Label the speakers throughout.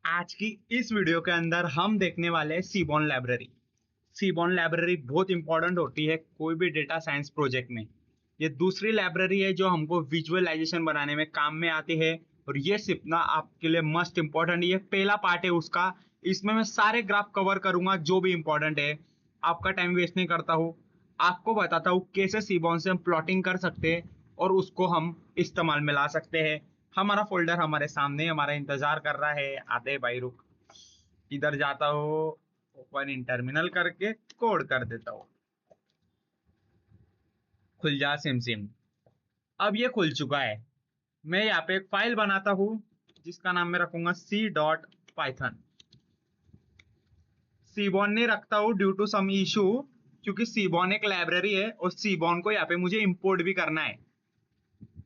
Speaker 1: आज की इस वीडियो के अंदर हम देखने वाले हैं सीबॉर्न लाइब्रेरी। सीबॉर्न लाइब्रेरी बहुत इंपॉर्टेंट होती है कोई भी डेटा साइंस प्रोजेक्ट में। ये दूसरी लाइब्रेरी है जो हमको विजुअलाइजेशन बनाने में काम में आती है, और ये सिर्फ ना आपके लिए मस्ट इंपॉर्टेंट, ये पहला पार्ट है उसका। इसमें मैं सारे ग्राफ कवर करूंगा जो भी इंपॉर्टेंट है। आपका टाइम वेस्ट नहीं करता हूँ, आपको बताता हूँ कैसे सीबॉर्न से हम प्लॉटिंग कर सकते हैं और उसको हम इस्तेमाल में ला सकते हैं। हमारा फोल्डर हमारे सामने हमारा इंतजार कर रहा है। आते भाई रुक, इधर जाता हूँ, ओपन इन टर्मिनल करके कोड कर देता हूँ। खुल जा सिम सिम। अब ये खुल चुका है। मैं यहाँ पे एक फाइल बनाता हूँ जिसका नाम मैं रखूंगा c.python। सीबॉर्न नहीं रखता हूँ ड्यू टू सम इशू, क्योंकि सीबॉर्न एक लाइब्रेरी है और सीबॉर्न को यहाँ पे मुझे इंपोर्ट भी करना है।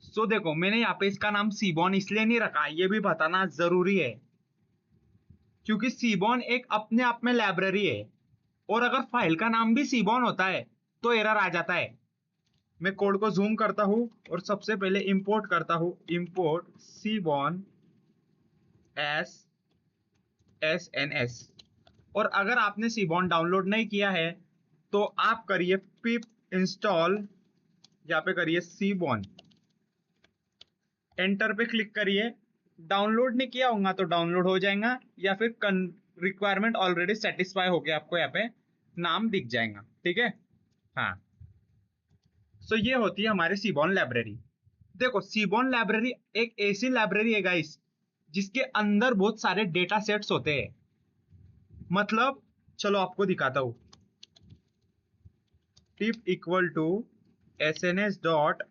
Speaker 1: सो देखो, मैंने यहाँ पे इसका नाम सीबॉर्न इसलिए नहीं रखा, ये भी बताना जरूरी है, क्योंकि सीबॉर्न एक अपने आप में लाइब्रेरी है। और अगर फाइल का नाम भी सीबॉर्न होता है तो एरर आ जाता है। मैं कोड को जूम करता हूं और सबसे पहले इंपोर्ट करता हूं, इंपोर्ट सीबॉर्न एस और अगर आपने सीबॉर्न डाउनलोड नहीं किया है तो आप करिए पिप इंस्टॉल, यहाँ पे करिए सीबॉर्न, एंटर पे क्लिक करिए। डाउनलोड नहीं किया होगा तो डाउनलोड हो जाएगा, या फिर रिक्वायरमेंट ऑलरेडी सेटिस्फाई हो गया, आपको यहाँ पे नाम दिख जाएगा। ठीक है, हाँ। सो ये होती है हमारी सीबॉर्न लाइब्रेरी। देखो, सीबॉर्न लाइब्रेरी एक ऐसी लाइब्रेरी है गाइस जिसके अंदर बहुत सारे डेटा सेट्स होते हैं। मतलब चलो आपको दिखाता हूं। Tip equal to sns dot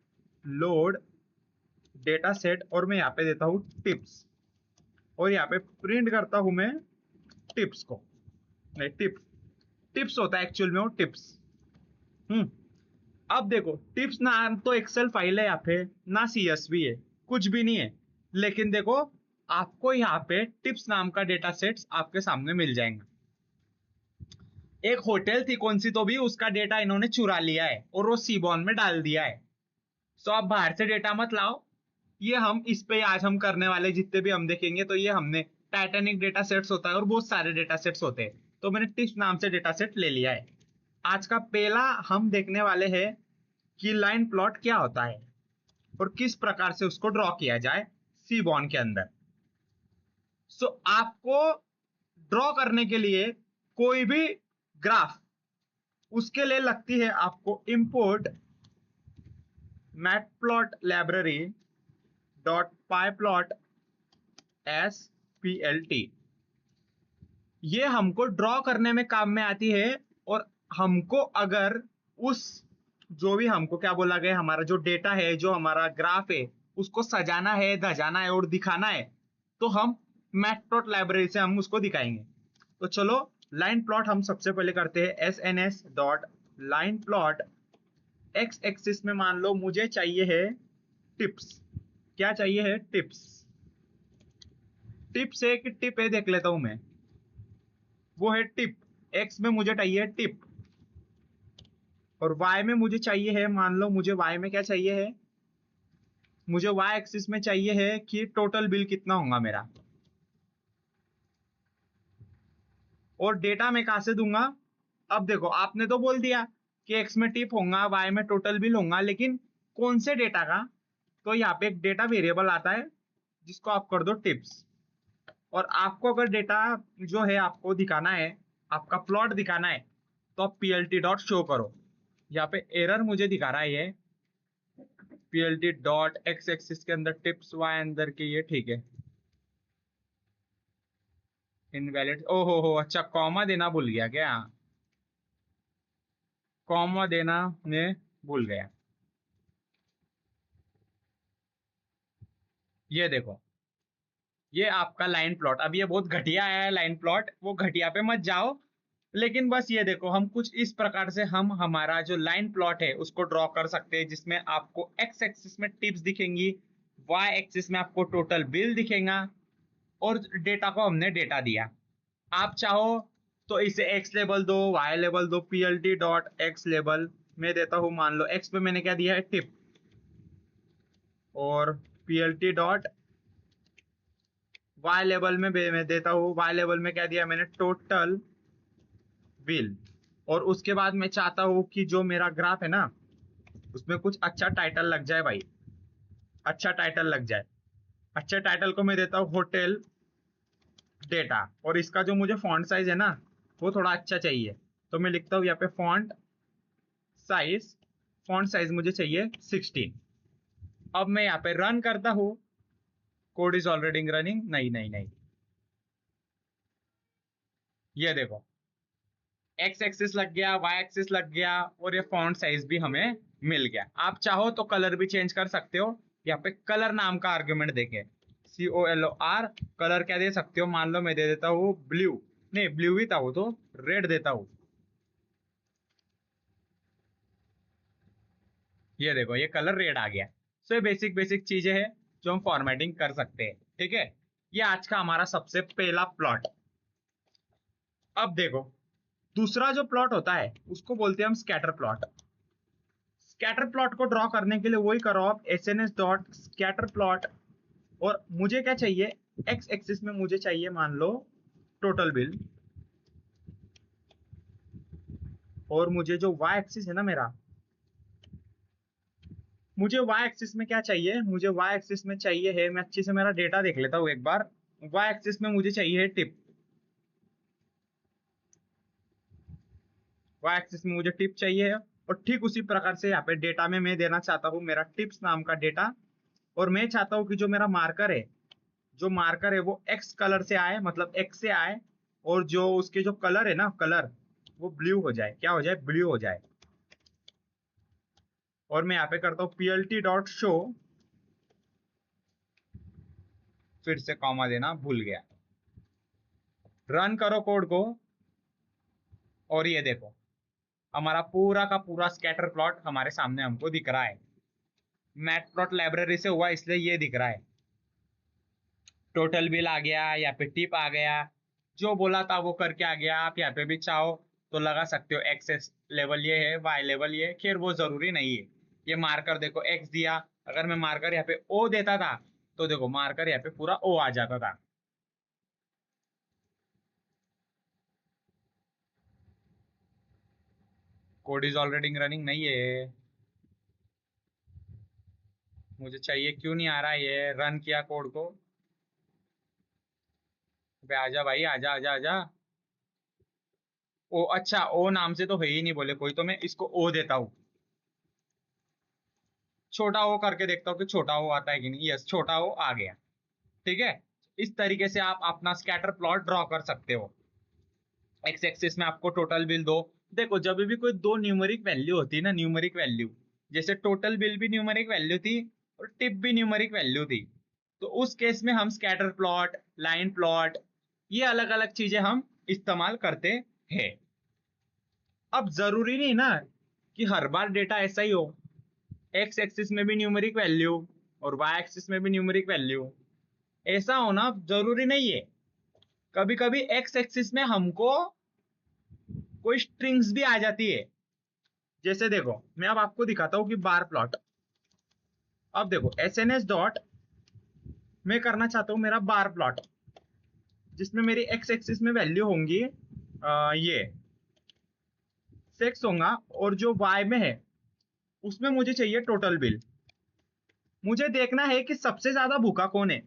Speaker 1: load data set, और मैं यहाँ पे देता हूं टिप्स, और यहाँ पे प्रिंट करता हूं मैं टिप्स को। नहीं, टिप्स होता है एक्चुअल में, वो टिप्स। हम्म। अब देखो, टिप्स ना तो एक्सेल फाइल है यहाँ पे, ना सीएसवी है, कुछ भी नहीं है। लेकिन देखो, आपको यहाँ पे टिप्स नाम का डेटा सेट्स आपके सामने मिल जाएंगे। एक होटल थी कौन सी तो भी, उसका डेटा इन्होंने चुरा लिया है और वो सीबॉर्न में डाल दिया है। सो आप बाहर से डेटा मत लाओ। ये हम इस पे आज हम करने वाले जितने भी हम देखेंगे, तो ये हमने टाइटेनिक डेटा सेट्स होता है और बहुत सारे डेटा सेट्स होते हैं, तो मैंने टिप्स नाम से डेटा सेट ले लिया है। आज का पहला हम देखने वाले हैं कि लाइन प्लॉट क्या होता है और किस प्रकार से उसको ड्रॉ किया जाए सीबॉर्न के अंदर। सो आपको ड्रॉ करने के लिए कोई भी ग्राफ, उसके लिए लगती है आपको import matplot library dot pyplot SPLT। ये हमको ड्रॉ करने में काम में आती है। और हमको अगर उस, जो भी हमको क्या बोला गया, हमारा जो डेटा है, जो हमारा ग्राफ है, उसको सजाना है, धजाना है और दिखाना है, तो हम मैटप्लॉट लाइब्रेरी से हम उसको दिखाएंगे। तो चलो, लाइन प्लॉट हम सबसे पहले करते हैं। sns dot line plot, x axis में मान लो मुझे चाहिए है टिप्स। क्या चाहिए है? टिप्स। टिप्स है कि टिप है, देख लेता हूं मैं। वो है टिप। एक्स में मुझे चाहिए टिप, और वाई में मुझे चाहिए है, मान लो मुझे वाई में क्या चाहिए है, मुझे वाई एक्सिस में चाहिए है कि टोटल बिल कितना होगा मेरा। और डेटा मैं कहां से दूंगा? अब देखो, आपने तो बोल दिया कि एक्स में टिप होगा, वाई में टोटल बिल होगा, लेकिन कौन से डेटा का? तो यहाँ पे एक डेटा वेरिएबल आता है जिसको आप कर दो टिप्स। और आपको अगर डेटा जो है आपको दिखाना है, आपका प्लॉट दिखाना है, तो आप पीएलटी डॉट शो करो। यहाँ पे एरर मुझे दिखा रहा है ये, पीएलटी डॉट एक्स एक्सिस के अंदर टिप्स, वाई अंदर के, ये ठीक है। इनवैलिड, ओहो हो, अच्छा कॉमा देना भूल गया क्या? कॉमा देना मैं भूल गया। ये देखो, ये आपका लाइन प्लॉट। अब ये बहुत घटिया है लाइन प्लॉट, वो घटिया पे मत जाओ। लेकिन बस ये देखो, हम कुछ इस प्रकार से हम हमारा जो लाइन प्लॉट है उसको ड्रॉ कर सकते हैं, जिसमें आपको एक्स एक्सिस में टिप्स दिखेंगी, वाई एक्सिस में आपको टोटल बिल दिखेगा, और डेटा को हमने डेटा दिया। आप चाहो तो इसे एक्स लेबल दो, वाई लेबल दो, पीएलटी डॉट एक्स लेबल में देता हूं। मान लो एक्स पे मैंने क्या दिया है, टिप, और पीएलटी डॉट वाई लेवल में मैं देता हूँ, वाई लेवल में क्या दिया मैंने, टोटल बिल। और उसके बाद मैं चाहता हूँ कि जो मेरा ग्राफ है ना उसमें कुछ अच्छा टाइटल लग जाए भाई, अच्छा टाइटल लग जाए। अच्छे टाइटल को मैं देता हूँ होटल डेटा, और इसका जो मुझे फॉन्ट साइज है ना वो थोड़ा अच्छा चाहिए, तो मैं लिखता हूँ यहाँ पे साइज फॉन्ट साइज मुझे चाहिए 16। अब मैं यहाँ पे रन करता हूँ, कोड इज ऑलरेडी रनिंग, नहीं नहीं नहीं, ये देखो एक्स एक्सिस लग गया, वाई एक्सिस लग गया, और ये फॉन्ट साइज भी हमें मिल गया। आप चाहो तो कलर भी चेंज कर सकते हो, यहाँ पे कलर नाम का आर्ग्यूमेंट देके COLOR कलर क्या दे सकते हो, मान लो मैं दे देता हूँ ब्लू, नहीं ब्लू ही था वो तो, रेड देता हूँ। ये देखो ये कलर रेड आ गया। सो ये बेसिक बेसिक चीजें हैं जो हम फॉर्मेटिंग कर सकते हैं, ठीक है। ये आज का हमारा सबसे पहला प्लॉट। अब देखो दूसरा जो प्लॉट होता है उसको बोलते हैं हम स्कैटर प्लॉट। स्कैटर प्लॉट को ड्रॉ करने के लिए वही करो आप, SNS डॉट स्कैटर प्लॉट। और मुझे क्या चाहिए, एक्स एक्सिस में मुझे चाहिए मान लो टोटल बिल, और मुझे जो वाई एक्सिस है ना मेरा, मुझे वाई एक्सिस में क्या चाहिए, मुझे वाई एक्सिस में चाहिए है, मैं अच्छे से मेरा डेटा देख लेता हूँ एक बार। वाई एक्सिस में मुझे चाहिए है टिप, वाई एक्सिस में मुझे टिप चाहिए है। और ठीक उसी प्रकार से यहाँ पे डेटा में मैं देना चाहता हूँ मेरा टिप्स नाम का डेटा। और मैं चाहता हूँ कि जो मेरा मार्कर है, जो मार्कर है वो एक्स कलर से आए, मतलब एक्स से आए, और जो उसके जो कलर है ना, कलर वो ब्लू हो जाए, क्या हो जाए, ब्लू हो जाए। और मैं यहाँ पे करता हूँ PLT डॉट शो, फिर से कॉमा देना भूल गया, रन करो कोड को, और ये देखो हमारा पूरा का पूरा स्कैटर प्लॉट हमारे सामने हमको दिख रहा है। मैट प्लॉट लाइब्रेरी से हुआ इसलिए ये दिख रहा है। टोटल बिल आ गया, यहाँ पे टिप आ गया, जो बोला था वो करके आ गया। आप यहाँ पे भी चाहो तो लगा सकते हो, एक्सेस लेवल ये है, वाई लेवल ये, खैर वो जरूरी नहीं है। ये मार्कर देखो एक्स दिया, अगर मैं मार्कर यहाँ पे ओ देता था तो देखो मार्कर यहाँ पे पूरा ओ आ जाता था। कोड इज ऑलरेडी रनिंग, नहीं है, मुझे चाहिए, क्यों नहीं आ रहा है, ये रन किया कोड को। बे आजा भाई, आजा आजा आजा। ओ अच्छा, ओ नाम से तो है ही नहीं बोले कोई, तो मैं इसको ओ देता हूँ, छोटा ओ करके देखता हूँ कि छोटा ओ आता है कि नहीं। यस, छोटा ओ आ गया, ठीक है। इस तरीके से आप अपना स्कैटर प्लॉट ड्रॉ कर सकते हो। एक्स एक्सिस में आपको टोटल बिल दो, देखो जब भी कोई दो न्यूमेरिक वैल्यू होती है ना, न्यूमेरिक वैल्यू, जैसे टोटल बिल भी न्यूमेरिक वैल्यू थी और टिप भी न्यूमेरिक वैल्यू थी, तो उस केस में हम स्कैटर प्लॉट, लाइन प्लॉट, ये अलग अलग चीजें हम इस्तेमाल करते हैं। अब जरूरी नहीं ना कि हर बार डेटा ऐसा ही हो, एक्स एक्सिस में भी न्यूमेरिक वैल्यू और वाई एक्सिस में भी न्यूमेरिक वैल्यू, ऐसा होना जरूरी नहीं है। कभी कभी एक्स एक्सिस में हमको कोई स्ट्रिंग्स भी आ जाती है। जैसे देखो मैं अब आपको दिखाता हूँ कि बार प्लॉट। अब देखो SNS डॉट, मैं करना चाहता हूँ मेरा बार प्लॉट, जिसमें मेरी एक्स एक्सिस में वैल्यू होंगी ये सेक्स होगा, और जो वाई में है उसमें मुझे चाहिए टोटल बिल। मुझे देखना है कि सबसे ज्यादा भूखा कौन है,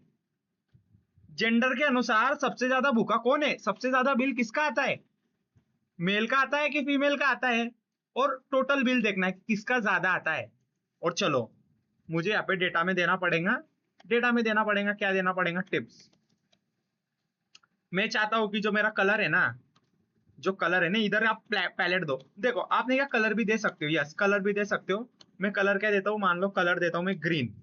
Speaker 1: जेंडर के अनुसार सबसे ज्यादा भूखा कौन है, सबसे ज्यादा बिल किसका आता है, मेल का आता है कि फीमेल का आता है। और टोटल बिल देखना है कि किसका ज्यादा आता है। और चलो मुझे यहाँ पे डेटा में देना पड़ेगा, डेटा में देना पड़ेगा, क्या देना पड़ेगा, टिप्स। मैं चाहता हूं कि जो मेरा कलर है ना, जो कलर है ना, इधर आप पैलेट दो, देखो आपने क्या कलर भी दे सकते हो, यस कलर भी दे सकते हो। मैं कलर क्या देता हूँ, मान लो कलर देता हूँ मैं ग्रीन,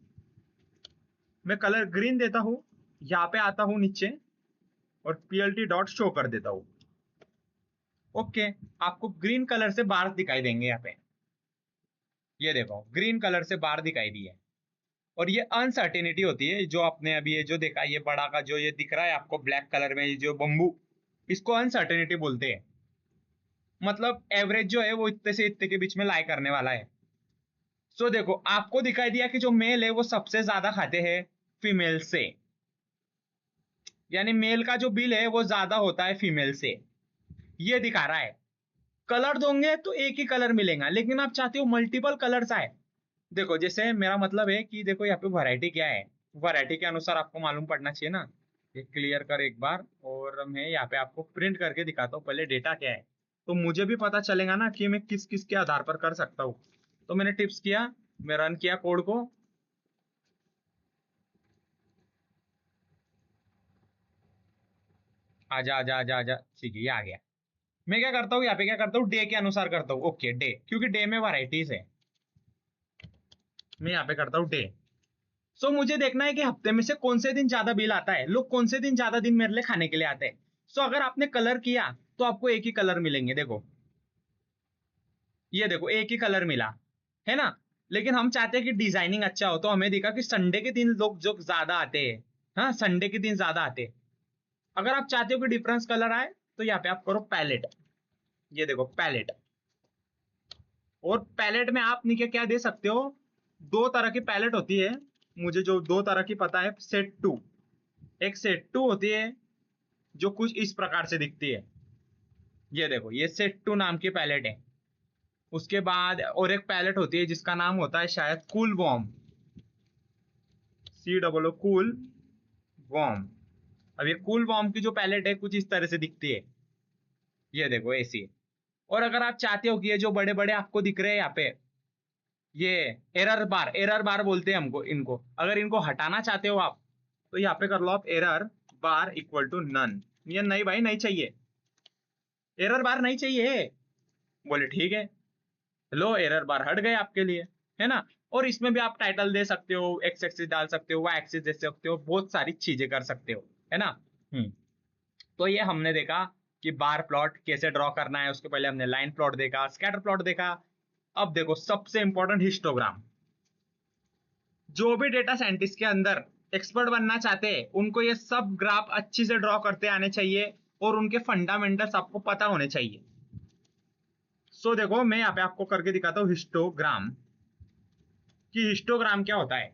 Speaker 1: मैं कलर ग्रीन देता हूँ। यहाँ पे आता हूँ नीचे और PLT डॉट शो कर देता हूँ। ओके, आपको ग्रीन कलर से बार दिखाई देंगे यहाँ पे, ये देखो ग्रीन कलर से बार दिखाई दी है। और ये अनसर्टेनिटी होती है, जो आपने अभी ये जो देखा, ये बड़ा का जो ये दिख रहा है आपको ब्लैक कलर में, ये जो बम्बू, इसको अनसर्टेनिटी बोलते हैं। मतलब एवरेज जो है वो इतने से इतने के बीच में लाई करने वाला है। सो देखो आपको दिखाई दिया कि जो मेल है वो सबसे ज्यादा खाते हैं फीमेल से, यानी मेल का जो बिल है वो ज्यादा होता है फीमेल से, ये दिखा रहा है। कलर दोगे तो एक ही कलर मिलेगा, लेकिन आप चाहते हो मल्टीपल कलर्स आए। देखो जैसे मेरा मतलब है कि देखो यहाँ पे वैरायटी क्या है, वैरायटी के अनुसार आपको मालूम पड़ना चाहिए ना। ये क्लियर कर एक बार, और मैं यहाँ पे आपको प्रिंट करके दिखाता हूँ पहले डेटा क्या है, तो मुझे भी पता चलेगा ना कि मैं किस किस के आधार पर कर सकता हूँ। तो मैंने टिप्स किया, मैं रन किया कोड को, आजा आजा आजा आजा, ठीक है ये आ गया। मैं क्या करता हूँ यहाँ पे, क्या करता हूँ डे के अनुसार करता हूँ, ओके डे, क्योंकि डे में वैरायटीज है। मैं यहाँ पे करता हूँ डे। सो मुझे देखना है कि हफ्ते में से कौन से दिन ज्यादा बिल आता है, लोग कौन से दिन ज्यादा दिन मेरे लिए खाने के लिए आते हैं। सो अगर आपने कलर किया तो आपको एक ही कलर मिलेंगे, देखो ये देखो एक ही कलर मिला, है ना। लेकिन हम चाहते हैं कि डिजाइनिंग अच्छा हो, तो हमें देखा कि संडे के दिन लोग जो ज्यादा आते हैं, हाँ संडे के दिन ज्यादा आते हैं। अगर आप चाहते हो कि डिफरेंस कलर आए तो यहाँ पे आप करो पैलेट, ये देखो पैलेट। और पैलेट में आप नीचे क्या दे सकते हो, दो तरह की पैलेट होती है, मुझे जो दो तरह की पता है, सेट टू। एक सेट टू होती है जो कुछ इस प्रकार से दिखती है, ये देखो ये सेट टू नाम की पैलेट है। उसके बाद और एक पैलेट होती है जिसका नाम होता है शायद cool warm, COO cool warm. अब ये कूल वॉर्म की जो पैलेट है कुछ इस तरह से दिखती है, ये देखो ऐसी। और अगर आप चाहते हो कि ये जो बड़े बड़े आपको दिख रहे हैं यहाँ पे, ये एरर बार, एरर बार बोलते हैं हमको इनको, अगर इनको हटाना चाहते हो आप तो यहाँ पे कर लो आप error bar equal to none. ये नहीं भाई नहीं चाहिए, एरर बार नहीं चाहिए। बोले ठीक है, लो एरर बार हट गए आपके लिए, है ना। और इसमें भी आप टाइटल दे सकते हो, एक्स एक्सिस डाल सकते हो, वाई एक्सिस दे सकते हो, बहुत सारी चीजें कर सकते हो, है ना। तो ये हमने देखा कि बार प्लॉट कैसे ड्रॉ करना है, उसके पहले हमने लाइन प्लॉट देखा, स्कैटर प्लॉट देखा। अब देखो सबसे इंपॉर्टेंट हिस्टोग्राम। जो भी डेटा साइंटिस्ट के अंदर एक्सपर्ट बनना चाहते हैं उनको ये सब ग्राफ अच्छी से ड्रॉ करते आने चाहिए, और उनके फंडामेंटल्स आपको पता होने चाहिए। सो देखो मैं यहाँ पे आपको करके दिखाता हूँ हिस्टोग्राम, कि हिस्टोग्राम क्या होता है।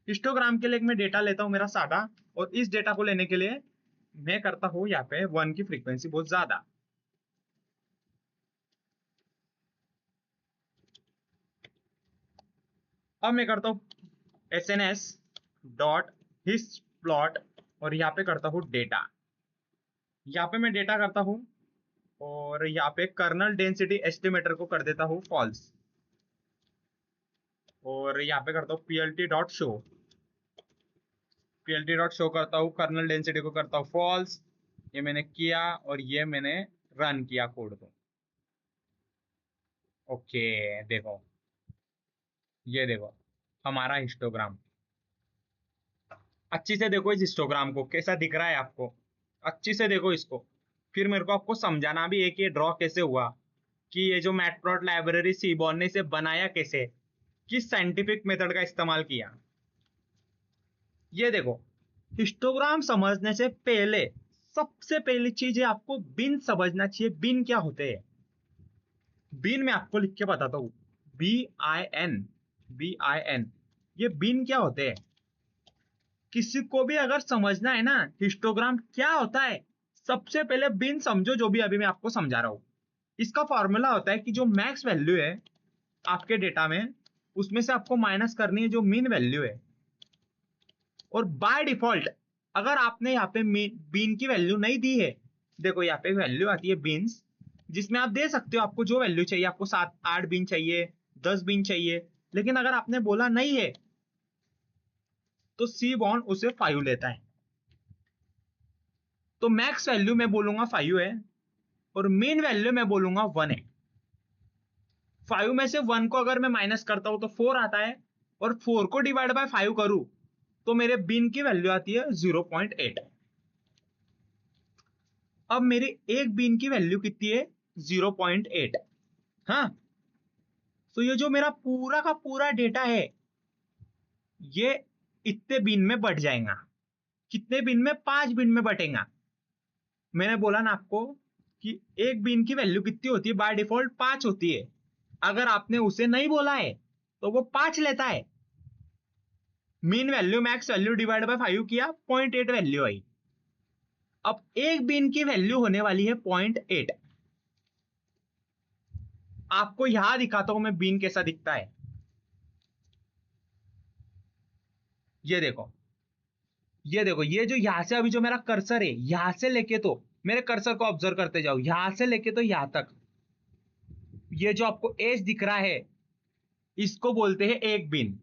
Speaker 1: हिस्टोग्राम के लिए मैं डेटा लेता हूँ मेरा सादा, और इस डेटा को लेने के लिए मैं करता हूँ यहाँ पे 1 की फ्रीक्वेंसी बहुत ज्यादा। अब मैं करता हूँ SNS डॉट हिस्ट प्लॉट, और यहाँ पे करता हूँ डेटा। यहाँ पे मैं डेटा करता हूँ, और यहाँ पे कर्नल डेंसिटी एस्टिमेटर को कर देता हूँ फॉल्स, और यहाँ पे करता हूँ PLT dot show, PLT dot show करता हूँ, कर्नल डेंसिटी को करता हूँ फॉल्स। ये मैंने किया और ये मैंने रन किया कोड को। ओके देखो, ये देखो हमारा हिस्टोग्राम। अच्छी से देखो इस हिस्टोग्राम को, कैसा दिख रहा है आपको, अच्छी से देखो इसको। फिर मेरे को आपको समझाना भी है कि ये ड्रॉ कैसे हुआ, कि ये जो मैटप्लॉट लाइब्रेरी सीबॉर्न ने इसे बनाया कैसे, किस साइंटिफिक मेथड का इस्तेमाल किया। ये देखो हिस्टोग्राम समझने से पहले सबसे पहली चीज है आपको बिन समझना चाहिए। बिन क्या होते हैं, बिन मैं आपको लिख के बताता हूँ, BIN, BIN। ये बिन क्या होते हैं, किसी को भी अगर समझना है ना हिस्टोग्राम क्या होता है, सबसे पहले बिन समझो, जो भी अभी मैं आपको समझा रहा हूं। इसका फॉर्मूला होता है कि जो मैक्स वैल्यू है आपके डेटा में, उसमें से आपको माइनस करनी है जो मीन वैल्यू है। और बाय डिफॉल्ट अगर आपने यहाँ पे बीन की वैल्यू नहीं दी है, देखो यहाँ पे वैल्यू आती है बीन्स, जिसमें आप दे सकते हो आपको जो वैल्यू चाहिए, आपको 7-8 बीन चाहिए, 10 बीन चाहिए। लेकिन अगर आपने बोला नहीं है तो सीबॉर्न उसे 5 लेता है। तो मैक्स वैल्यू मैं बोलूंगा 5 है, और मीन वैल्यू मैं बोलूंगा 1 है। 5 में से 1 को अगर मैं माइनस करता हूं तो 4 आता है, और 4 को डिवाइड बाय 5 करूं तो मेरे बीन की वैल्यू आती है 0.8। अब मेरी एक बीन की वैल्यू कितनी है, 0.8। हाँ, तो ये जो मेरा पूरा का पूरा डेटा है ये इतने बीन में बट जाएगा। कितने बीन में, 5 बीन में बटेगा। मैंने बोला ना आपको कि एक बीन की वैल्यू कितनी होती है, बाय डिफॉल्ट 5 होती है। अगर आपने उसे नहीं बोला है तो वो 5 लेता है। Mean value max value divide by 5 किया, 0.8 वैल्यू आई। अब एक बीन की वैल्यू होने वाली है 0.8। आपको यहां दिखाता हूं मैं बीन कैसा दिखता है। ये देखो, ये देखो, ये जो यहां से अभी जो मेरा कर्सर है, यहां से लेके तो मेरे कर्सर को ऑब्जर्व करते जाओ, यहां से लेके तो यहां तक ये जो आपको एज दिख रहा है, इसको बोलते हैं एक बिन,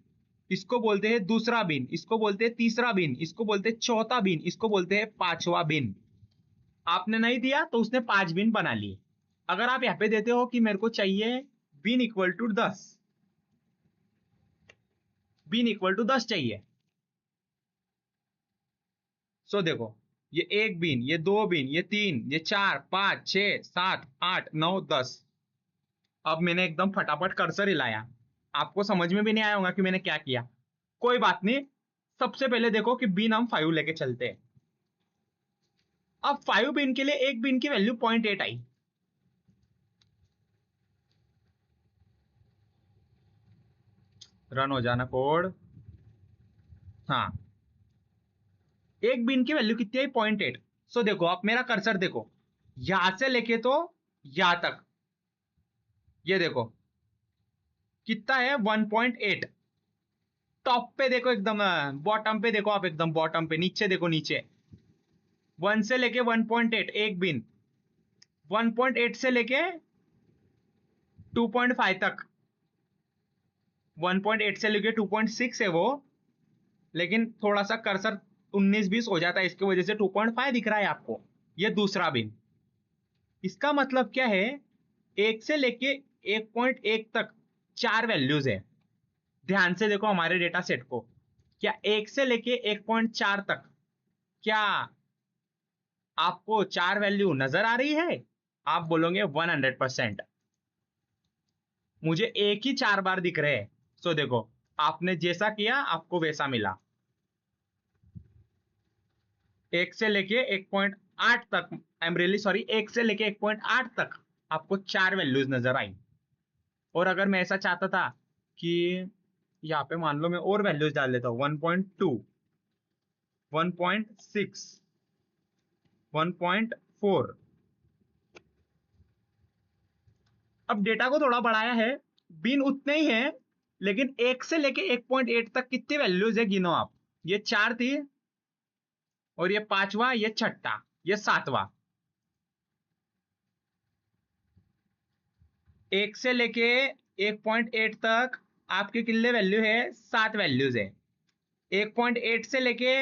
Speaker 1: इसको बोलते हैं दूसरा बिन, इसको बोलते हैं तीसरा बिन, इसको बोलते हैं चौथा बिन, इसको बोलते हैं पांचवा बिन। आपने नहीं दिया तो उसने 5 बिन बना लिए। अगर आप यहां पे देते हो कि मेरे को चाहिए bin equal to 10, bin equal to 10 चाहिए, सो देखो, ये एक बिन, ये दो बिन, ये तीन, ये 4, 5, 6, 7, 8, 9, 10। अब मैंने एकदम फटाफट कर्सर हिलाया, आपको समझ में भी नहीं आया होगा कि मैंने क्या किया। कोई बात नहीं, सबसे पहले देखो कि बिन हम 5 लेके चलते हैं। अब 5 बिन के लिए एक बिन की वैल्यू 0.8 आई। रन हो जाना कोड। हाँ, एक बिन की वैल्यू कितनी आई? 0.8। सो देखो, आप मेरा कर्सर देखो, यहां से लेके तो यहां तक, ये देखो कितना है, 1.8। टॉप पे देखो, एकदम बॉटम पे देखो, आप एकदम बॉटम पे, नीचे देखो, नीचे 1 से लेके 1.8 एक बिन, 1.8 से लेके 2.5 तक, 1.8 से लेके 2.6 है वो, लेकिन थोड़ा सा कर्सर 19-20 हो जाता है, इसकी वजह से 2.5 दिख रहा है आपको। ये दूसरा बिन, इसका मतलब क्या है, एक से लेके 1.1 तक 4 वैल्यूज है। ध्यान से देखो हमारे डेटा सेट को, क्या 1 से लेके 1.4 तक, क्या आपको 4 वैल्यू नजर आ रही है? आप बोलोगे 100%। मुझे एक ही 4 बार दिख रहे हैं। सो देखो, आपने जैसा किया आपको वैसा मिला। 1 से लेके 1.8 तक, आई एम रियली सॉरी, 1 से लेके 1.8 तक आपको 4 वैल्यूज नजर आई। और अगर मैं ऐसा चाहता था कि यहाँ पे मान लो मैं और वैल्यूज डाल देता हूँ, 1.2, 1.6, 1.4। अब डेटा को थोड़ा बढ़ाया है, बिन उतने ही है, लेकिन 1 से लेके 1.8 तक कितनी वैल्यूज है गिनो आप। ये 4 थी, और ये पांचवा, ये छठा, ये सातवां। 1 से लेके 1.8 तक आपकी कितने वैल्यू है? 7 वैल्यूज है। 1.8 से लेके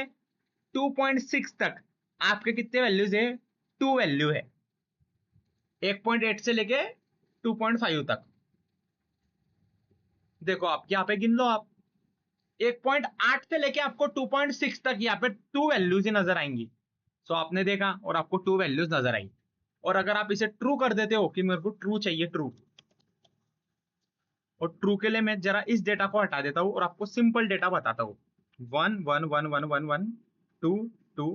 Speaker 1: 2.6 तक आपके कितने वैल्यूज है? 2 वैल्यू है। 1.8 से लेके 2.5 तक देखो, आप यहाँ पे गिन लो, आप 1.8 से लेके आपको 2.6 तक यहाँ पे 2 वैल्यूज ही नजर आएंगी। सो आपने देखा और आपको 2 वैल्यूज नजर आई। और अगर आप इसे ट्रू कर देते हो कि मेरे को ट्रू चाहिए, ट्रू, और ट्रू के लिए मैं जरा इस डेटा को हटा देता हूं और आपको सिंपल डेटा बताता हूं। 1 1 1 1 1 1, 2 2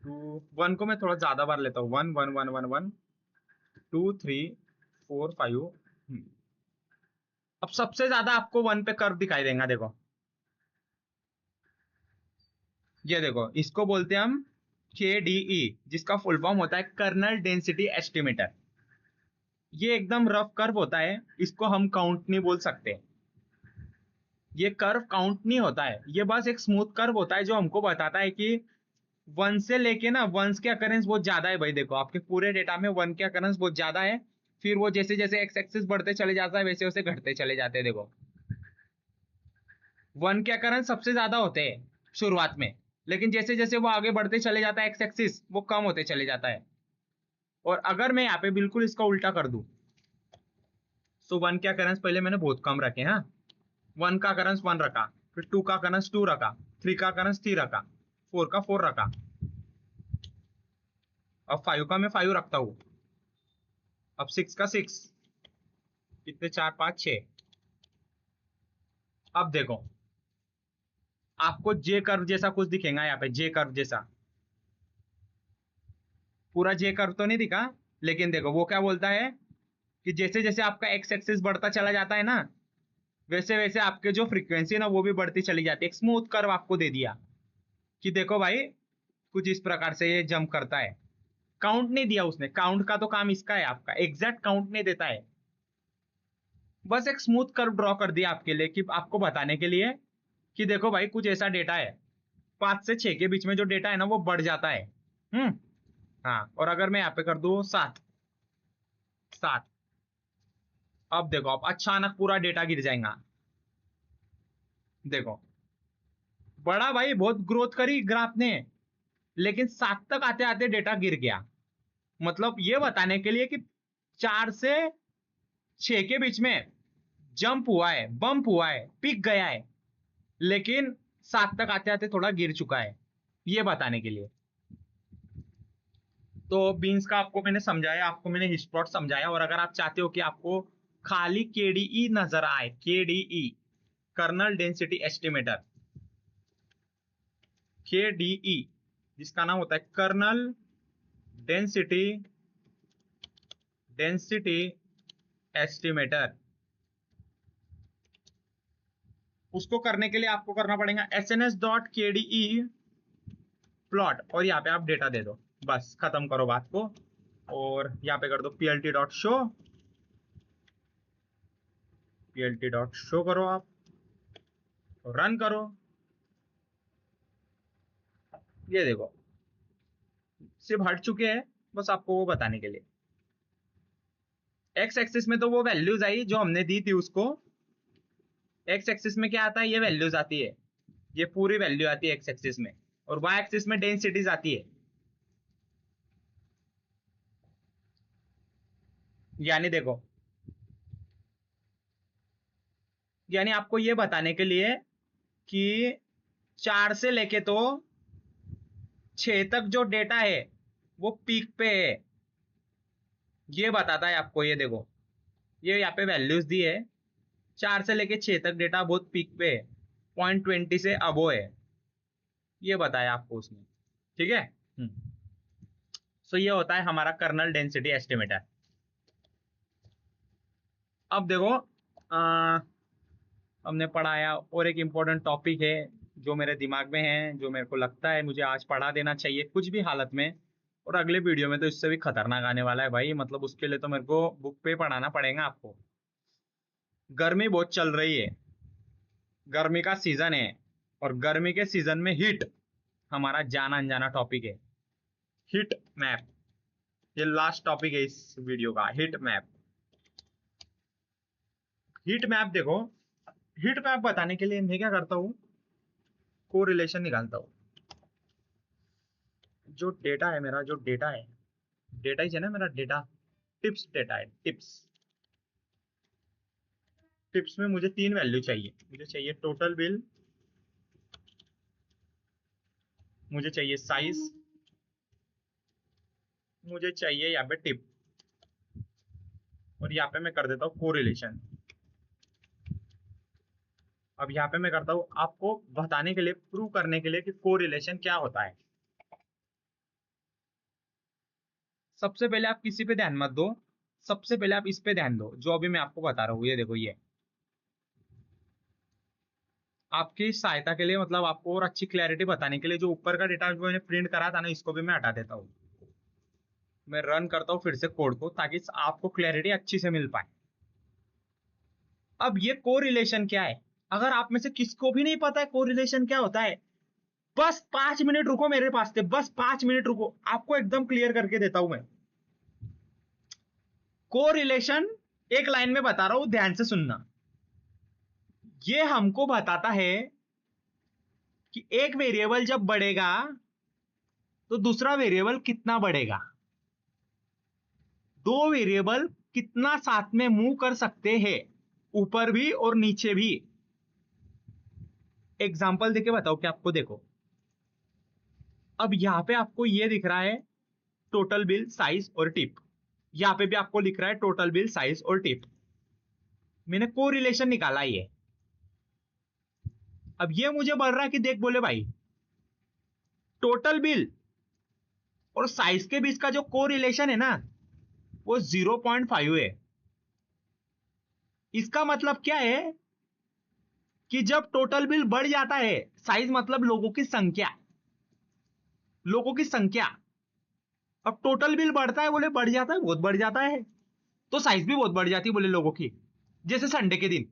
Speaker 1: 2, 1 को मैं थोड़ा ज्यादा बार लेता हूँ, 1 1 1 1 1, 2 3 4 5। अब सबसे ज्यादा आपको 1 पे कर्व दिखाई देगा, देखो, ये देखो, इसको बोलते हैं हम KDE, जिसका फुल फॉर्म होता है कर्नल डेंसिटी एस्टिमेटर। ये एकदम रफ कर्व होता है, इसको हम काउंट नहीं बोल सकते। ये कर्व काउंट नहीं होता है, ये बस एक स्मूथ कर्व होता है जो हमको बताता है कि 1 से लेके ना, वंस के अकरेंस बहुत ज्यादा है भाई। देखो, आपके पूरे डेटा में 1 के अकरेंस बहुत ज्यादा है, फिर वो जैसे जैसे एक्स एक्सिस बढ़ते चले जाता है, वैसे वैसे घटते चले जाते हैं। देखो, 1 के अकरेंस सबसे ज्यादा होते हैं शुरुआत में, लेकिन जैसे जैसे वो आगे बढ़ते चले जाता है एक्स एक्सिस, वो कम होते चले जाता है। और अगर मैं यहाँ पे बिल्कुल इसका उल्टा कर दूं, तो 1 के अकरेंस पहले मैंने बहुत कम रखे, हाँ, 1 का अकरेंस 1 रखा, फिर 2 का अकरेंस 2 रखा, 3 का अकरेंस 3 रखा, 4 का 4 रखा, अब 5 का मैं 5 रखता हूँ, अब 6 का 6, कितने, 4 5 6। अब देखो, आपको जे कर्व जैसा कुछ दिखेगा यहाँ पे, जे कर्व जैसा, पूरा जे कर्व तो नहीं दिखा, लेकिन देखो वो क्या बोलता है कि जैसे जैसे आपका एक्स एक्सिस बढ़ता चला जाता है ना, वैसे वैसे आपके जो फ्रीक्वेंसी है ना, वो भी बढ़ती चली जाती है। एक स्मूथ कर्व आपको दे दिया कि देखो भाई, कुछ इस प्रकार से ये जंप करता है। काउंट नहीं दिया उसने, काउंट का तो काम इसका है, आपका एग्जैक्ट काउंट नहीं देता है, बस एक स्मूथ कर्व ड्रॉ कर दिया आपके लिए, कि आपको बताने के लिए कि देखो भाई कुछ ऐसा डेटा है, 5 से 6 के बीच में जो डेटा है ना वो बढ़ जाता है। हम्म। हाँ, और अगर मैं यहाँ पे कर दूं 7 7, अब देखो अब अचानक पूरा डेटा गिर जाएगा। देखो बड़ा भाई, बहुत ग्रोथ करी ग्राफ ने, लेकिन 7 तक आते आते डेटा गिर गया। मतलब ये बताने के लिए कि 4 से 6 के बीच में जंप हुआ है, बम्प हुआ है, पिक गया है, लेकिन 7 तक आते आते थोड़ा गिर चुका है, ये बताने के लिए। तो बीन्स का आपको मैंने समझाया, आपको मैंने हिस्प्लॉट समझाया। और अगर आप चाहते हो कि आपको खाली केडीई नजर आए, KDE kernel density estimator, KDE जिसका नाम होता है कर्नल डेंसिटी एस्टिमेटर, उसको करने के लिए आपको करना पड़ेगा sns.kde प्लॉट, और यहाँ पे आप डेटा दे दो, बस खत्म करो बात को। और यहाँ पे कर दो plt.show करो आप, रन करो। ये देखो सिर्फ हट चुके हैं, बस आपको वो बताने के लिए। एक्स एक्सिस में तो वो वैल्यूज आई जो हमने दी थी उसको, एक्स एक्सिस में क्या आता है, ये वैल्यूज आती है, ये पूरी वैल्यू आती है एक्स एक्सिस में, और वाई एक्सिस में डेंसिटीज आती है। यानी देखो, यानी आपको ये बताने के लिए कि 4 से लेके तो 6 तक जो डेटा है वो पीक पे है, ये बताता है आपको। ये देखो, ये यहाँ पे वैल्यूज दी है, 4 से लेके 6 तक डेटा बहुत पीक पे है, 0.20 से अबो है, ये बताया आपको उसने। ठीक है। सो ये होता है हमारा कर्नल डेंसिटी एस्टिमेटर। अब देखो हमने पढ़ाया, और एक इंपॉर्टेंट टॉपिक है जो मेरे दिमाग में है, जो मेरे को लगता है मुझे आज पढ़ा देना चाहिए कुछ भी हालत में, और अगले वीडियो में तो इससे भी खतरनाक आने वाला है भाई। मतलब उसके लिए तो मेरे को बुक पे पढ़ाना पड़ेगा आपको। गर्मी बहुत चल रही है, गर्मी का सीजन है, और गर्मी के सीजन में हीट हमारा जाना अनजाना टॉपिक है। हीट मैप, ये लास्ट टॉपिक है इस वीडियो का, हीट मैप। हीट मैप देखो, हीट मैप बताने के लिए मैं क्या करता हूँ, कोरिलेशन निकालता हूँ। जो डेटा है मेरा, जो डेटा है, डेटा ही है ना मेरा, डेटा टिप्स डेटा है, टिप्स। टिप्स में मुझे 3 वैल्यू चाहिए, मुझे चाहिए टोटल बिल, मुझे चाहिए साइज, मुझे चाहिए यहाँ पे टिप, और यहाँ पे मैं कर देता हूँ कोरिलेशन। अब यहाँ पे मैं करता हूँ आपको बताने के लिए, प्रूव करने के लिए कि कोरिलेशन क्या होता है। सबसे पहले आप किसी पे ध्यान मत दो, सबसे पहले आप इस पे ध्यान दो जो अभी मैं आपको बता रहा हूँ। ये देखो, ये आपकी सहायता के लिए, मतलब आपको और अच्छी क्लैरिटी बताने के लिए, जो ऊपर का डेटा जो मैंने प्रिंट करा था ना, इसको भी मैं हटा देता हूँ। मैं रन करता हूँ फिर से कोड को, ताकि आपको क्लैरिटी अच्छी से मिल पाए। अब ये कोरिलेशन क्या है, अगर आप में से किसको भी नहीं पता है कोरिलेशन क्या होता है, बस 5 मिनट रुको मेरे पास से, बस 5 मिनट रुको, आपको एकदम क्लियर करके देता हूं मैं। कोरिलेशन एक लाइन में बता रहा हूं, ध्यान से सुनना। ये हमको बताता है कि एक वेरिएबल जब बढ़ेगा तो दूसरा वेरिएबल कितना बढ़ेगा, दो वेरिएबल कितना साथ में मूव कर सकते हैं, ऊपर भी और नीचे भी। एग्जांपल देके बताओ कि आपको, देखो अब यहां पे आपको ये दिख रहा है टोटल बिल, साइज और टिप, यहां पे भी आपको लिख रहा है टोटल बिल, साइज और टिप। मैंने कोरिलेशन निकाला ये। अब ये मुझे बोल रहा है कि देख बोले भाई, टोटल बिल और साइज के बीच का जो कोरिलेशन है ना, वो 0.5 है। इसका मतलब क्या है कि जब टोटल बिल बढ़ जाता है, साइज मतलब लोगों की संख्या, लोगों की संख्या। अब टोटल बिल बढ़ता है, बोले बढ़ जाता है, बहुत बढ़ जाता है, तो साइज भी बहुत बढ़ जाती है बोले लोगों की। जैसे संडे के दिन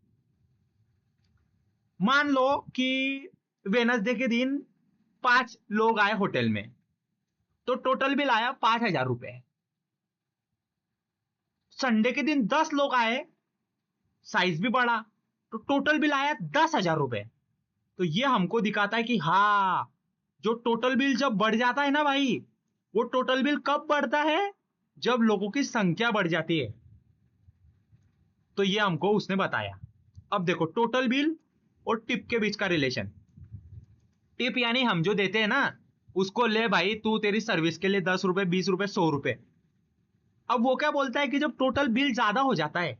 Speaker 1: मान लो कि वेनसडे के दिन 5 लोग आए होटल में, तो टोटल बिल आया 5,000 रुपए। संडे के दिन 10 लोग आए, साइज भी बढ़ा, तो टोटल बिल आया 10,000 रुपए। तो ये हमको दिखाता है कि हाँ, जो टोटल बिल जब बढ़ जाता है ना भाई, वो टोटल बिल कब बढ़ता है, जब लोगों की संख्या बढ़ जाती है। तो ये हमको उसने बताया। अब देखो टोटल बिल और टिप के बीच का रिलेशन। टिप यानी हम जो देते हैं ना, उसको ले भाई तू तेरी सर्विस के लिए 10 रुपए, 20 रुपए, 100 रुपए। अब वो क्या बोलता है कि जब टोटल बिल ज्यादा हो जाता है,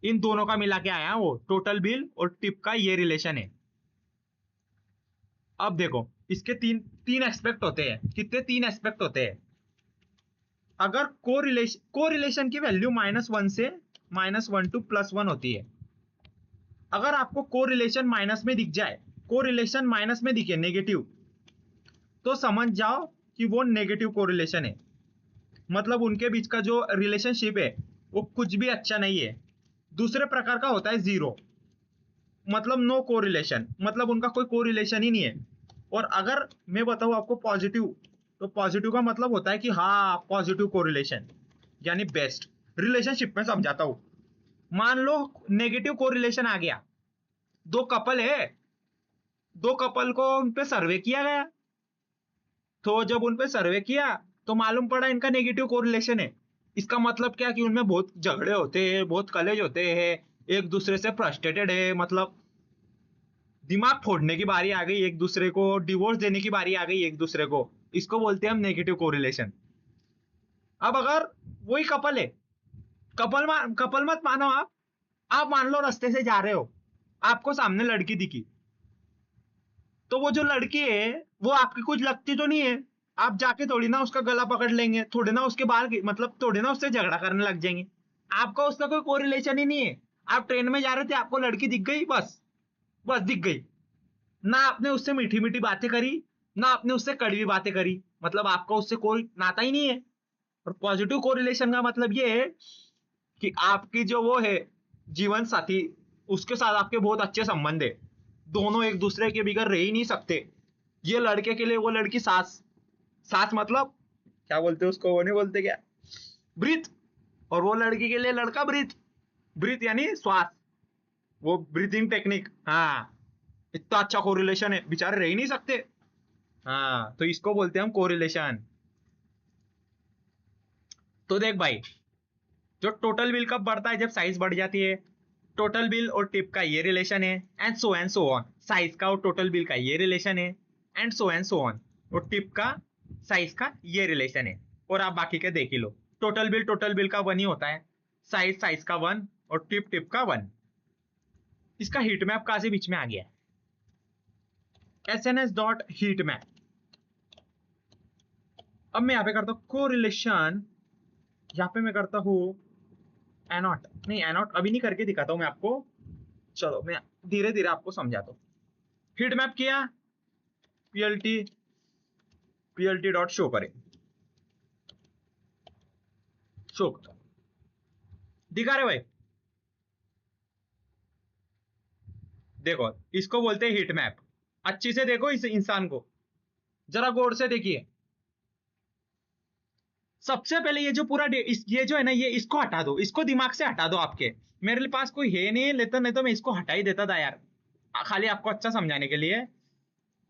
Speaker 1: इन दोनों का मिला के आया वो टोटल बिल और टिप का ये रिलेशन है। अब देखो इसके तीन तीन एस्पेक्ट होते हैं। कितने? 3 एस्पेक्ट होते हैं। अगर कोरिलेशन की वैल्यू -1 से -1 टू +1 होती है। अगर आपको कोरिलेशन माइनस में दिख जाए, कोरिलेशन माइनस में दिखे, नेगेटिव, तो समझ जाओ कि वो नेगेटिव कोरिलेशन है। मतलब उनके बीच का जो रिलेशनशिप है वो कुछ भी अच्छा नहीं है। दूसरे प्रकार का होता है जीरो, मतलब नो कोरिलेशन, मतलब उनका कोई कोरिलेशन ही नहीं है। और अगर मैं बताऊं आपको पॉजिटिव, तो पॉजिटिव का मतलब होता है कि हाँ पॉजिटिव कोरिलेशन, यानी बेस्ट। रिलेशनशिप में समझाता हूं। मान लो नेगेटिव कोरिलेशन आ गया, दो कपल है, दो कपल को उन पे सर्वे किया गया, तो जब उन पे सर्वे किया तो मालूम पड़ा इनका नेगेटिव कोरिलेशन है। इसका मतलब क्या कि उनमें बहुत झगड़े होते हैं, बहुत कलेश होते हैं, एक दूसरे से फ्रस्ट्रेटेड है, मतलब दिमाग फोड़ने की बारी आ गई एक दूसरे को, डिवोर्स देने की बारी आ गई एक दूसरे को। इसको बोलते हैं हम नेगेटिव कोरिलेशन। अब अगर वही कपल है, कपल मत मानो आप मान लो रास्ते से जा रहे हो, आपको सामने लड़की दिखी, तो वो जो लड़की है वो आपकी कुछ लगती तो नहीं है, आप जाके थोड़ी ना उसका गला पकड़ लेंगे, थोड़ी ना उसके बाल मतलब थोड़ी ना उससे झगड़ा करने लग जाएंगे। आपका उसका कोई कोरिलेशन ही नहीं है। आप ट्रेन में जा रहे थे, आपको लड़की दिख गई, बस बस दिख गई, ना आपने उससे मीठी मीठी बातें करी, ना आपने उससे कड़वी बातें करी, मतलब आपका उससे कोई नाता ही नहीं है। और पॉजिटिव कोरिलेशन का मतलब ये है कि आपकी जो वो है जीवन साथी, उसके साथ आपके बहुत अच्छे संबंध है, दोनों एक दूसरे के बिगड़ रह ही नहीं सकते। ये लड़के के लिए वो लड़की सास, सास मतलब क्या बोलते हैं उसको, वो नहीं बोलते क्या, ब्रीथ। और वो लड़की के लिए लड़का ब्रीथ, ब्रीथ यानी श्वास, वो ब्रीथिंग टेक्निक। हाँ, इतना अच्छा कोरिलेशन है, बेचारे रह ही नहीं सकते। हाँ, तो इसको बोलते हैं हम कोरिलेशन। तो देख भाई, जो टोटल बिल कब बढ़ता है, जब साइज बढ़ जाती है। टोटल बिल और टिप का ये रिलेशन है, एंड सो ऑन। साइज का और टोटल बिल का ये रिलेशन है, एंड सो ऑन। और टिप का साइज का ये रिलेशन है। और आप बाकी के देख ही लो, टोटल बिल का 1 ही होता है, साइज का 1 और टिप का 1। इसका हीट मैप कहां से बीच में आ गया? SNS dot heat map. अब मैं यहां पे करता हूं कोरिलेशन, यहां पे मैं करता हूं एनॉट, नहीं एनॉट अभी नहीं करके दिखाता हूं मैं आपको, चलो मैं धीरे धीरे आपको समझाता हूं। हीट मैप किया, पीएलटी, पीएलटी डॉट शो करें, शो कर दिखा रहे भाई। देखो इसको बोलते हैं हीट मैप। अच्छी से देखो इस इंसान को, जरा गौर से देखिए। सबसे पहले ये जो पूरा ये जो है ना, ये इसको हटा दो, इसको दिमाग से हटा दो आपके। मेरे पास कोई है नहीं लेता, नहीं तो मैं इसको हटा ही देता था यार, खाली आपको अच्छा समझाने के लिए।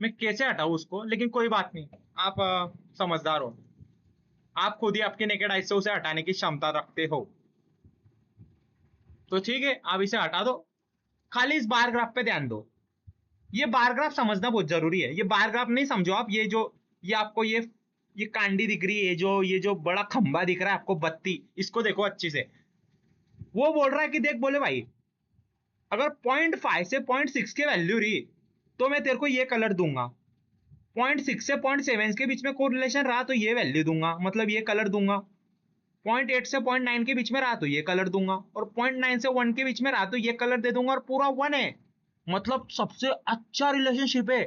Speaker 1: मैं कैसे हटाऊं उसको, लेकिन कोई बात नहीं, आप समझदार हो, आप खुद ही आपके नेकेड आई से उसे हटाने की क्षमता रखते हो, तो ठीक है आप इसे हटा दो। खाली इस बार ग्राफ पे ध्यान दो। ये बार ग्राफ समझना बहुत जरूरी है। ये बार ग्राफ नहीं समझो आप, ये जो ये आपको ये कांडी दिख रही है, जो ये जो बड़ा खंबा दिख रहा है आपको, बत्ती, इसको देखो अच्छी से। वो बोल रहा है कि देख बोले भाई, अगर 0.5 से 0.6 की वैल्यू रही, तो मैं तेरे को ये कलर दूंगा। 0.6 से 0.7 के बीच में कोरिलेशन रहा तो ये वैल्यू दूंगा, मतलब ये कलर दूंगा। 0.8 से 0.9 के बीच में रहा तो ये कलर दूंगा, और 0.9 से 1 के बीच में रहा तो ये कलर दे दूंगा, और पूरा 1 है, मतलब सबसे अच्छा रिलेशनशिप है।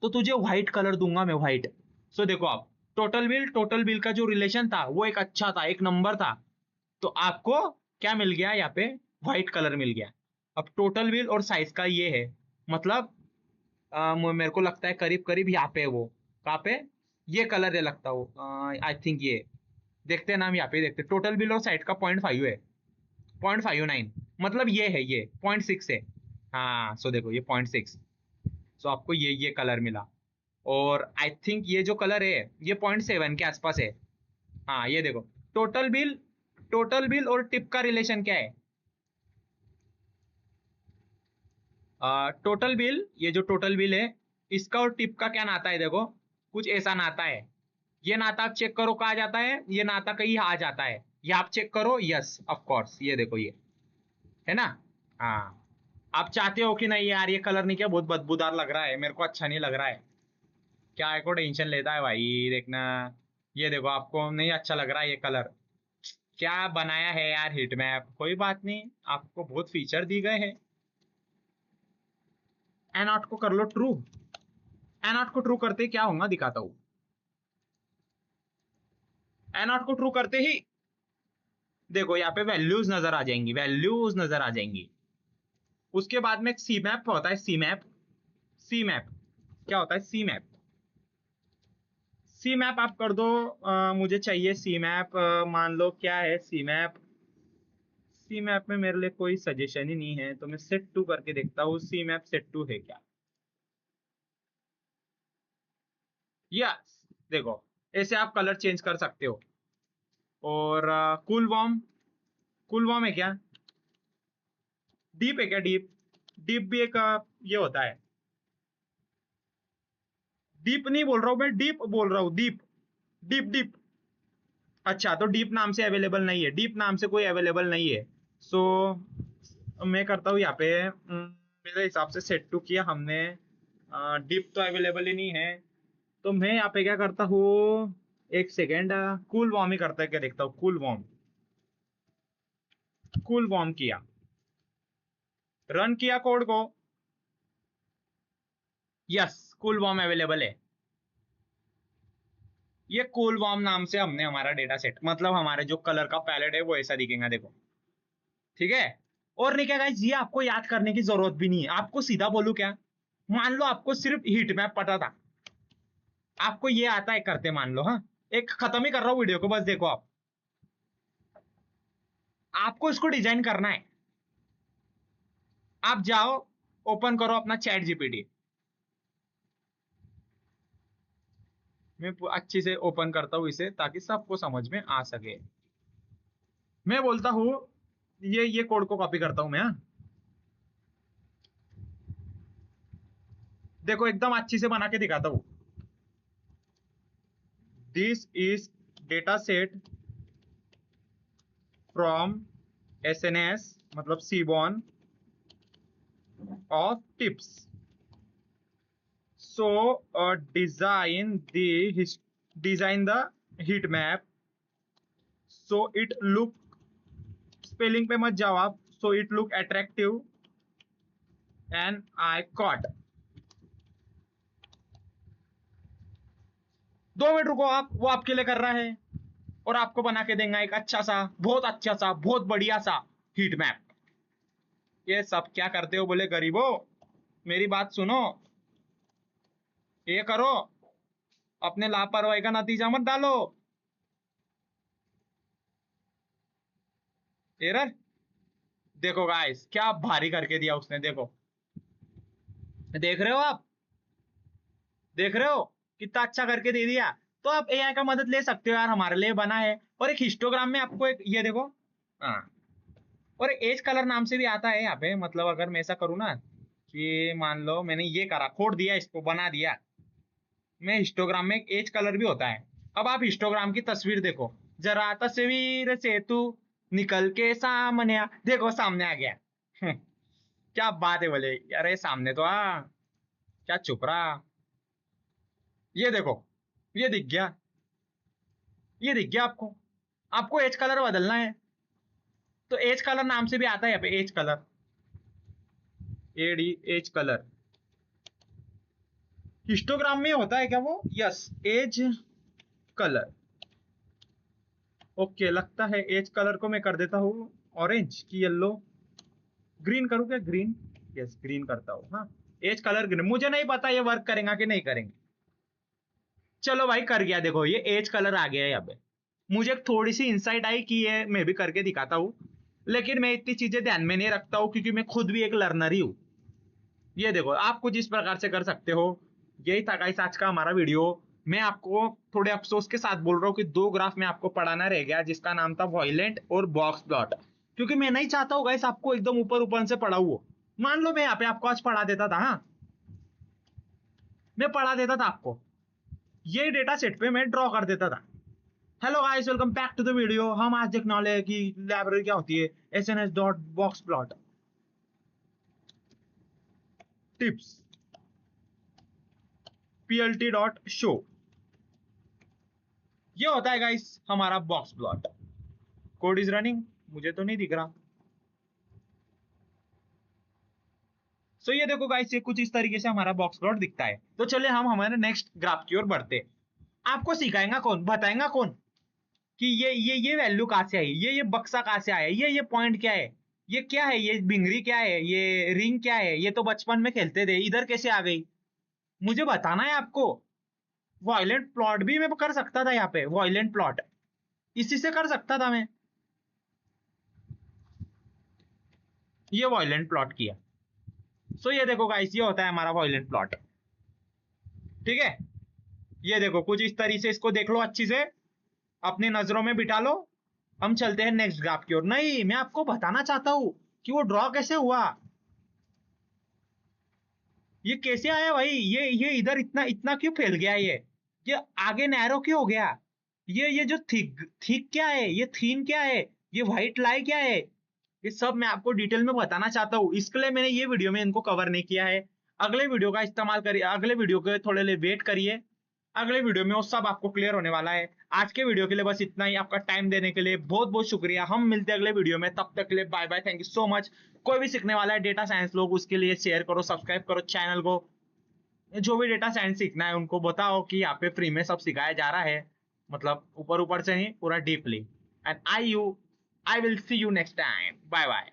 Speaker 2: तो तुझे व्हाइट कलर दूंगा मैं, व्हाइट। सो देखो आप, टोटल बिल का जो रिलेशन था वो एक अच्छा था, एक नंबर था। तो आपको क्या मिल गया यहाँ पे, व्हाइट कलर मिल गया। अब टोटल बिल और साइज का ये है, मतलब मेरे को लगता है करीब करीब यहाँ पे है वो, कहाँ पे, ये कलर है लगता है वो, आई थिंक ये, देखते हैं नाम यहाँ पे, देखते टोटल बिल और साइड का 0.5 है, 0.59, मतलब ये है, ये 0.6 है। हाँ सो देखो ये 0.6। सो आपको ये कलर मिला। और आई थिंक ये जो कलर है ये 0.7 के आसपास है। हाँ ये देखो, टोटल बिल, और टिप का रिलेशन क्या है, टोटल बिल, ये जो टोटल बिल है इसका और टिप का क्या नाता है, देखो कुछ ऐसा नाता है। ये नाता आप चेक करो कहा जाता है, ये नाता कहीं आ जाता है, ये आप चेक करो, यस ऑफ कोर्स, ये देखो ये है ना। हाँ, आप चाहते हो कि नहीं यार ये कलर नहीं, क्या बहुत बदबूदार लग रहा है, मेरे को अच्छा नहीं लग रहा है, क्या को टेंशन लेता है भाई, देखना। ये देखो आपको नहीं अच्छा लग रहा है ये कलर, क्या बनाया है यार हिट मैप, कोई बात नहीं, आपको बहुत फीचर दी गए हैं। एनॉट को कर लो ट्रू, एनॉट को ट्रू करते ही क्या होगा दिखाता हूं। एनॉट को ट्रू करते ही देखो यहाँ पे वैल्यूज नजर आ जाएंगी, वैल्यूज नजर आ जाएंगी। उसके बाद में सी मैप होता है, सी मैप, सी मैप क्या होता है, सी मैप, सी मैप आप कर दो। मुझे चाहिए सी मैप, मान लो क्या है सी मैप, सी मैप में मेरे लिए कोई सजेशन ही नहीं है, तो मैं सेट टू करके देखता हूँ सी मैप सेट टू है क्या। यस, देखो ऐसे आप कलर चेंज कर सकते हो। और कूल वॉर्म, कूल वॉर्म है क्या, डीप है क्या, डीप, डीप भी एक ये होता है। डीप नहीं बोल रहा हूं मैं, डीप बोल रहा हूँ, डीप, डीप डीप। अच्छा तो डीप नाम से अवेलेबल नहीं है, डीप नाम से कोई अवेलेबल नहीं है। सो मैं करता हूँ यहाँ पे, मेरे हिसाब से सेट टू किया हमने, डीप तो अवेलेबल ही नहीं है, तो मैं यहाँ पे क्या करता हूँ, एक सेकेंड, कूल वॉर्म ही करता है क्या देखता हूँ, कूल वॉर्म, कूल वॉर्म किया, रन किया कोड को, यस कूल वॉर्म अवेलेबल है। ये कूल वॉर्म नाम से हमने हमारा डेटा सेट, मतलब हमारे जो कलर का पैलेट है वो ऐसा दिखेगा देखो, ठीक है। और नहीं क्या गाइस, ये आपको याद करने की जरूरत भी नहीं है, आपको सीधा बोलूं क्या, मान लो आपको सिर्फ हीट मैप पता था, आपको ये आता है करते, मान लो, हाँ एक खत्म ही कर रहा हूं वीडियो को, बस देखो आप, आपको इसको डिजाइन करना है। आप जाओ, ओपन करो अपना चैट जीपीटी, मैं अच्छी से ओपन करता हूं इसे ताकि सबको समझ में आ सके। मैं बोलता हूं, ये कोड को कॉपी करता हूं मैं, हाँ? देखो एकदम अच्छी से बना के दिखाता हूं। This is data set from SNS, मतलब seaborn of tips. So design the heat map, so it look, spelling पे मत जाओ आप, so it look attractive and I caught. 2 minute रुको आप, वो आपके लिए कर रहा है, और आपको बना के देंगे एक अच्छा सा बहुत बढ़िया सा हीट मैप। ये सब क्या करते हो बोले गरीबों, मेरी बात सुनो, ये करो, अपने लापरवाही का नतीजा मत डालो। एरर, देखो गाइस क्या भारी करके दिया उसने, देखो, देख रहे हो आप, देख रहे हो कितना अच्छा करके दे दिया। तो आप एआई का मदद ले सकते हो यार, हमारे लिए बना है। और एक हिस्टोग्राम में आपको एक ये देखो, हाँ, और एज कलर नाम से भी आता है यहाँ पे, मतलब अगर मैं ऐसा करूँ ना कि मान लो मैंने ये करा, खोड दिया, इसको बना दिया, मैं हिस्टोग्राम में एक एज कलर भी होता है। अब आप हिस्टोग्राम की तस्वीर देखो जरा, तस्वीर से तू निकल के सामने आ, देखो सामने आ गया। क्या बात है बोले, अरे सामने तो आ, क्या चुप रहा, ये देखो, ये दिख गया, ये दिख गया आपको। आपको एज कलर बदलना है तो एज कलर नाम से भी आता है यहाँ पे, एज कलर, एडी एज कलर,
Speaker 1: हिस्टोग्राम में होता है क्या वो? Yes, as colour. ओके, लगता है एज कलर को मैं कर देता हूँ ऑरेंज की येलो। ग्रीन करूँ क्या? ग्रीन, यस ग्रीन करता हूँ। हाँ, एज कलर ग्रीन। मुझे नहीं पता ये वर्क करेगा कि नहीं करेंगे। चलो भाई कर गया, देखो ये एज कलर आ गया है यहाँ पे। मुझे थोड़ी सी इंसाइट आई कि ये मैं भी करके दिखाता हूँ, लेकिन मैं इतनी चीजें ध्यान में नहीं रखता हूँ क्योंकि मैं खुद भी एक लर्नर ही हूँ। ये देखो, आप कुछ इस प्रकार से कर सकते हो। यही था गाइस आज का हमारा वीडियो। मैं आपको थोड़े अफसोस के साथ बोल रहा हूँ कि 2 ग्राफ में आपको पढ़ाना रह गया, जिसका नाम था वॉयलेंट और बॉक्स प्लॉट, क्योंकि मैं नहीं चाहता हूँ गाइस आपको एकदम ऊपर ऊपर से पढ़ाऊँ वो। मान लो मैं यहाँ पे आपको आज पढ़ा देता था, हाँ मैं पढ़ा देता था आपको, ये डेटा सेट पे मैं ड्रॉ कर देता था। Hello guys, welcome back to the video. हम आज देखने वाले हैं कि लाइब्रेरी क्या होती है, SNS dot box plot tips PLT dot show. ये होता है गाइस हमारा box plot. Code is running, मुझे तो नहीं दिख रहा। सो ये देखो गाइस, ये कुछ इस तरीके से हमारा बॉक्स प्लॉट दिखता है। तो चले हम हमारे नेक्स्ट ग्राफ की ओर बढ़ते। आपको सिखाएगा कौन, बताएगा कौन कि ये वैल्यू कहां से आई, ये बक्सा कहां से आया, ये पॉइंट क्या है, ये क्या है, ये बिंगरी क्या है, ये रिंग क्या है, ये तो बचपन में खेलते थे, इधर कैसे आ गई, मुझे बताना है आपको। वॉयलेंट प्लॉट भी मैं कर सकता था, यहाँ पे वॉयलेंट प्लॉट इसी से कर सकता था मैं। ये वॉयलेंट प्लॉट किया। सो ये देखो गाइस, ये होता है हमारा वॉयलेंट प्लॉट। ठीक है, ये देखो कुछ इस तरीके से, इसको देख लो अच्छी से, अपनी नजरों में बिठा लो। हम चलते हैं नेक्स्ट ग्राफ की ओर। नहीं, मैं आपको बताना चाहता हूं कि वो ड्रॉ कैसे हुआ, ये कैसे आया भाई, ये इधर इतना इतना क्यों फैल गया, ये आगे नैरो क्यों हो गया, ये जो थिक थिक क्या है, ये थीन क्या है, ये व्हाइट लाई क्या है, ये सब मैं आपको डिटेल में बताना चाहता हूँ। इसके लिए मैंने ये वीडियो में इनको कवर नहीं किया है। अगले वीडियो का इस्तेमाल करिए, अगले वीडियो के थोड़े लिए वेट करिए, अगले वीडियो में वो सब आपको क्लियर होने वाला है। आज के वीडियो के लिए बस इतना ही। आपका टाइम देने के लिए बहुत बहुत शुक्रिया। हम मिलते हैं अगले वीडियो में, तब तक के लिए bye bye, thank you so much. कोई भी सीखने वाला है डेटा साइंस लोग, उसके लिए शेयर करो, सब्सक्राइब करो चैनल को। जो भी डेटा साइंस सीखना है उनको बताओ कि यहाँ पे फ्री में सब सिखाया जा रहा है, मतलब ऊपर ऊपर से नहीं, पूरा deeply. And I will see you next time, bye bye.